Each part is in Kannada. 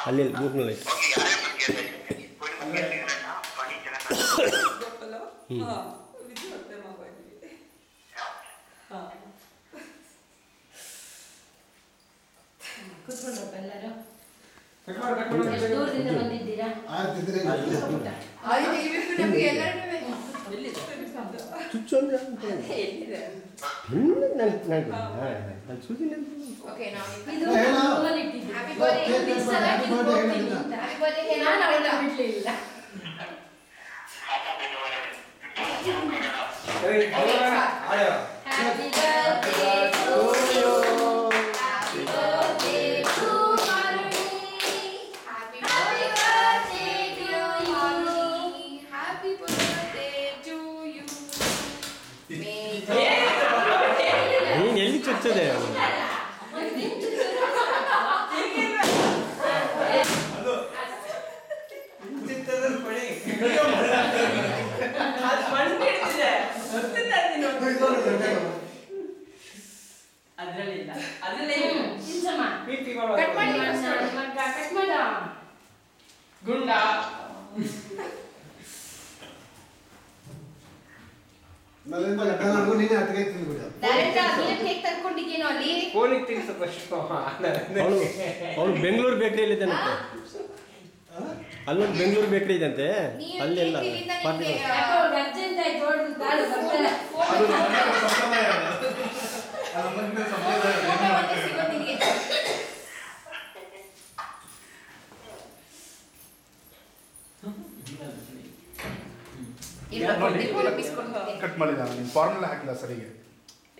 ಅಲ್ಲಿ ಮೂರ್ನಲ್ಲಿ ದೂರದಿಂದ ಬಂದಿದ್ದೀರಾ? ನೀನು ಎಲ್ಲಿ ಚುಚ್ಚದೆ ಗುಂಡ ಅವಳು ಬೆಂಗಳೂರು ಬೇಕ್ರಿಯಲ್ಲಿ ಇದ್ದಾನಂತೆ. ಅಲ್ಲೊಂದು ಬೆಂಗಳೂರು ಬೇಕ್ರಿ ಇದಂತೆ, ಅಲ್ಲೆಲ್ಲ ಪಾರ್ಟಿ ಕಟ್ ಮಾಡಿದ ನೀನು ಫಾರ್ಮುಲಾ ಹಾಕಿಲ್ಲ ಸರಿಗೆ.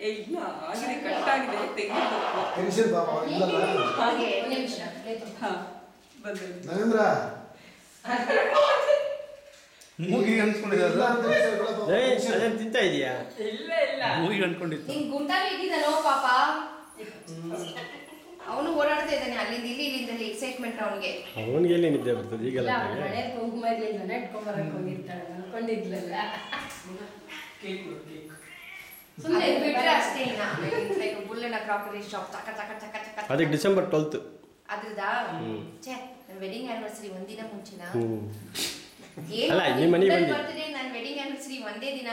ಇಲ್ಲ ಆಗಿದೆ, ಕಟ್ ಆಗಿದೆ, ತೆಗೆದು ನರೇಂದ್ರ ಮೂಗಿಗೆ ಅನ್ಸ್ಕೊಂಡಿದ್ದ ಅದೇನು ತಿಂತಾ ಇದೀಯಾ? ಇಲ್ಲ ಇಲ್ಲ ಮೂಗಿಗೆ ಅನ್ಕೊಂಡಿತ್ತು. ಪಾಪ ಅವನು ಓಡಾಡ್ತಾ ಇದ್ದಾನೆ ಅಲ್ಲಿಂದ ಇಲ್ಲಿ ಇಲ್ಲಿಂದ ಎಕ್ಸೈಟ್ಮೆಂಟ್ ಅವನಿಗೆ. ಅವನಿಗೆ ಎಲ್ಲಿ ನಿದ್ದೆ ಬರ್ತದೆ ಈಗೆಲ್ಲ? ಸುಮ್ಮನೆ ಬಿಟ್ರೆ ಅಷ್ಟೇ. ಬುಲ್ಲನ ಕ್ರಾಕರಿ ಶಾಪ್ ಚಕ ಚಕ ಚಕ ಚಕ. ಅದಕ್ಕೆ ಡಿಸೆಂಬರ್ 12 ಅದ್ರದಾ ಛೇ ನನ್ನ ವೆಡ್ಡಿಂಗ್ ಆನಿವರ್ಸರಿ ಒಂದಿನ ಮುಂಚೆನಾ? ಅಲ್ಲ ನಿಮ್ಮ ಮನೆಗೆ ಬಂದಿ ಬರ್ತಿದೆ ನನ್ನ ವೆಡ್ಡಿಂಗ್ ಆನಿವರ್ಸರಿ ಒಂದೇ ದಿನ.